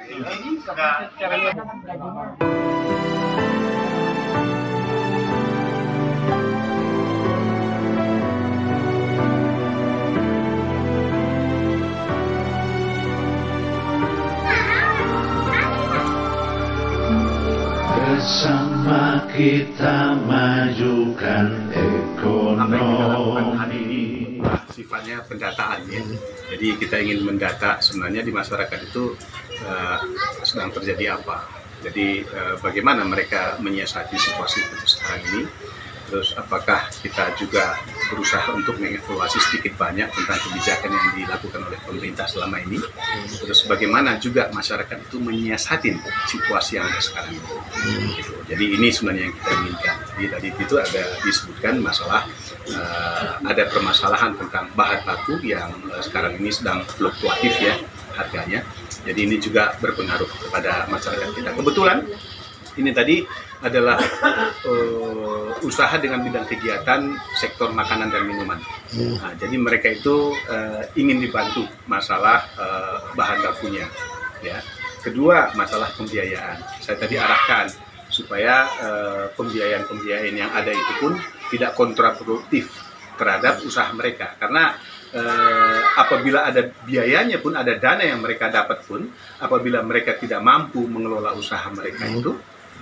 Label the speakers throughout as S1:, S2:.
S1: Bersama kita majukan ekonomi.
S2: Hari ini sifatnya pendataan ya. Jadi kita ingin mendata sebenarnya di masyarakat itu sedang terjadi apa. Jadi bagaimana mereka menyiasati situasi sekarang ini. Terus apakah kita juga berusaha untuk mengevaluasi sedikit banyak tentang kebijakan yang dilakukan oleh pemerintah selama ini. Terus bagaimana juga masyarakat itu menyiasati situasi yang ada sekarang ini. Gitu. Jadi ini sebenarnya yang kita inginkan. Jadi tadi itu ada disebutkan masalah ada permasalahan tentang bahan baku yang sekarang ini sedang fluktuatif ya harganya. Jadi ini juga berpengaruh kepada masyarakat kita. Kebetulan ini tadi adalah usaha dengan bidang kegiatan sektor makanan dan minuman. Nah, jadi mereka itu ingin dibantu masalah bahan bakunya. Ya. Kedua, masalah pembiayaan. Saya tadi arahkan supaya pembiayaan yang ada itu pun tidak kontraproduktif terhadap usaha mereka. Karena apabila ada biayanya pun, ada dana yang mereka dapat pun, apabila mereka tidak mampu mengelola usaha mereka itu,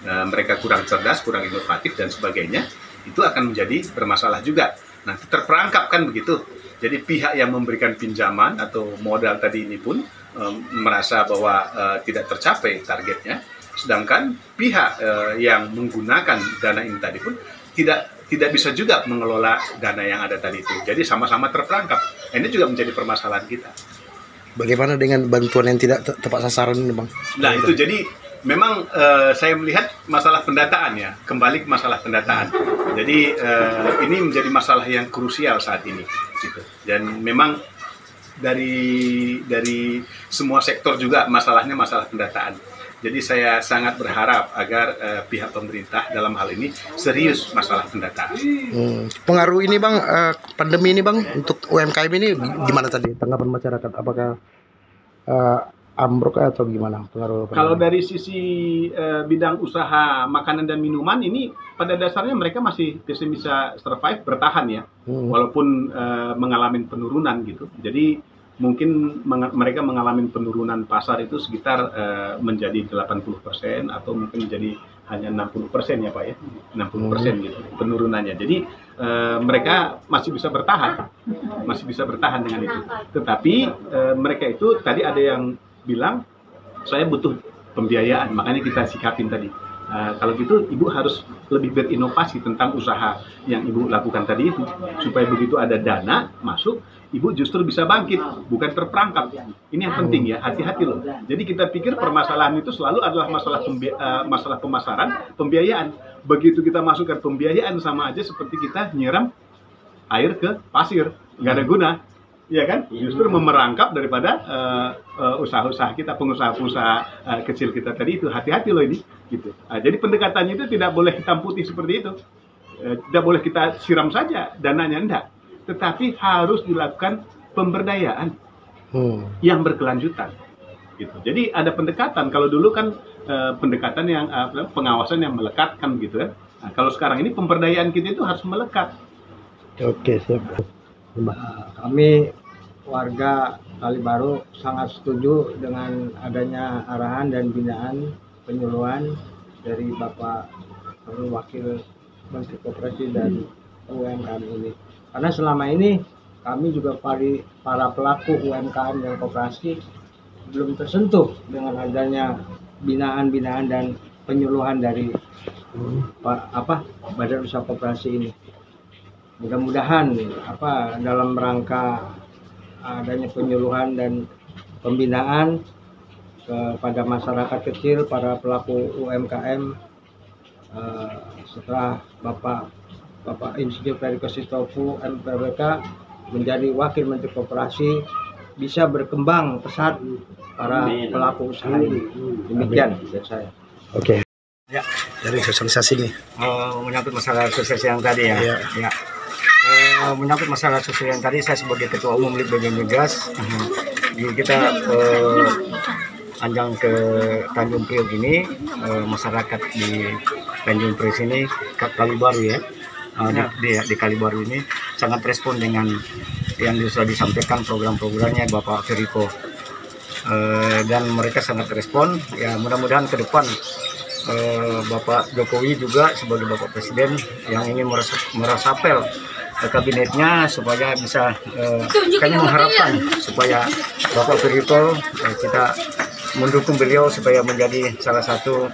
S2: mereka kurang cerdas, kurang inovatif dan sebagainya, itu akan menjadi bermasalah juga. Nanti terperangkap kan begitu. Jadi pihak yang memberikan pinjaman atau modal tadi ini pun merasa bahwa tidak tercapai targetnya, sedangkan pihak yang menggunakan dana ini tadi pun tidak bisa juga mengelola dana yang ada tadi itu. Jadi sama-sama terperangkap. Ini juga menjadi permasalahan kita. Bagaimana dengan bantuan yang tidak tepat sasaran ini, Bang? Nah, itu jadi memang saya melihat masalah pendataan ya, kembali ke masalah pendataan. Jadi ini menjadi masalah yang krusial saat ini, gitu. Dan memang dari semua sektor juga masalahnya masalah pendataan. Jadi saya sangat berharap agar pihak pemerintah dalam hal ini serius masalah pendataan.
S3: Pengaruh ini Bang, pandemi ini Bang, untuk UMKM ini gimana tadi tanggapan masyarakat? Apakah ambruk atau gimana pengaruh?
S2: Kalau dari sisi bidang usaha makanan dan minuman ini pada dasarnya mereka masih bisa survive, bertahan ya, walaupun mengalami penurunan gitu. Jadi mungkin mereka mengalami penurunan pasar itu sekitar menjadi 80% atau mungkin menjadi hanya 60% ya Pak ya, 60% gitu penurunannya. Jadi mereka masih bisa bertahan dengan itu. Tetapi mereka itu tadi ada yang bilang saya butuh pembiayaan, makanya kita sikapin tadi. Kalau gitu Ibu harus lebih berinovasi tentang usaha yang Ibu lakukan tadi itu, supaya begitu ada dana masuk, Ibu justru bisa bangkit, bukan terperangkap. Ini yang penting ya, hati-hati loh. Jadi kita pikir permasalahan itu selalu adalah masalah pemasaran, pembiayaan. Begitu kita masukkan pembiayaan, sama aja seperti kita nyiram air ke pasir, nggak ada guna. Ya kan, justru memerangkap daripada usaha-usaha kita, pengusaha-pengusaha kecil kita tadi itu. Hati-hati loh ini, gitu. Jadi pendekatannya itu tidak boleh hitam putih seperti itu, tidak boleh kita siram saja dananya, enggak. Tetapi harus dilakukan pemberdayaan yang berkelanjutan, gitu. Jadi ada pendekatan. Kalau dulu kan pendekatan yang pengawasan yang melekat kan, gitu kan. Nah, kalau sekarang ini pemberdayaan kita itu harus melekat.
S3: Oke, siap.
S4: Kami warga Kalibaru sangat setuju dengan adanya arahan dan binaan penyuluhan dari Bapak Wakil Menteri Koperasi dan UMKM ini. Karena selama ini kami juga para pelaku UMKM dan koperasi belum tersentuh dengan adanya binaan-binaan dan penyuluhan dari Badan Usaha Koperasi ini. Mudah-mudahan dalam rangka adanya penyuluhan dan pembinaan kepada masyarakat kecil, para pelaku UMKM, setelah Bapak Insinyur Ferry Kositopu MPWK menjadi Wakil Menteri Koperasi, bisa berkembang pesat para pelaku usaha ini. Demikian dari saya.
S3: Oke.
S4: Ya.
S3: Dari sosialisasi nih.
S4: Menyangkut masalah sosialisasi yang tadi ya. Ya. Menyangkut masalah sosial yang tadi, saya sebagai Ketua Umum Litbang Migas, kita
S5: Anjang ke Tanjung Priok ini, masyarakat di Tanjung Priok ini Kalibaru ya, di Kalibaru ini sangat respon dengan yang sudah disampaikan program-programnya Bapak Feriko, dan mereka sangat respon. Ya mudah-mudahan ke depan Bapak Jokowi juga sebagai Bapak Presiden yang ingin meresapel kabinetnya supaya bisa, kami mengharapkan supaya Bapak Feriko, kita mendukung beliau supaya menjadi salah satu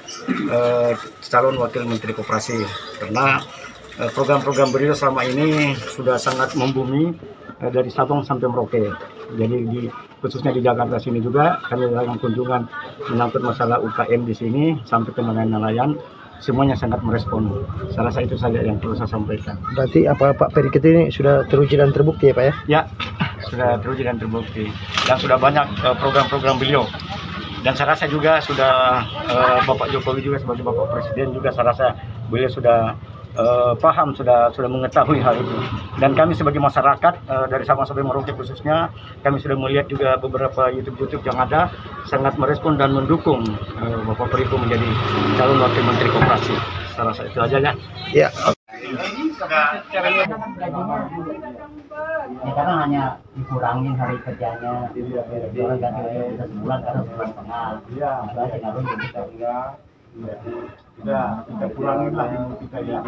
S5: calon wakil Menteri Koperasi, karena program-program beliau selama ini sudah sangat membumi dari Sabang sampai Merauke. Jadi khususnya di Jakarta sini juga kami dalam kunjungan menyangkut masalah UKM di sini sampai ke nelayan, semuanya sangat merespon. Saya rasa itu saja yang perlu saya sampaikan.
S3: Berarti apa Pak Feriko ini sudah teruji dan terbukti ya Pak ya?
S5: Ya, sudah teruji dan terbukti, dan sudah banyak program-program beliau. Dan saya rasa juga sudah Bapak Jokowi juga sebagai Bapak Presiden juga saya rasa beliau sudah paham, sudah mengetahui hal itu. Dan kami sebagai masyarakat dari Sabang sampai Merauke khususnya, kami sudah melihat juga beberapa YouTube yang ada sangat merespon dan mendukung Bapak Feriko menjadi calon wakil Menteri Koperasi. Saya rasa itu aja ya.
S3: Ya.
S6: Ya, karena hanya dikurangin hari kerjanya, orang ganti bisa sebulan karena sebulan setengah.
S5: Iya,
S6: Kita kurangin lah kita ya.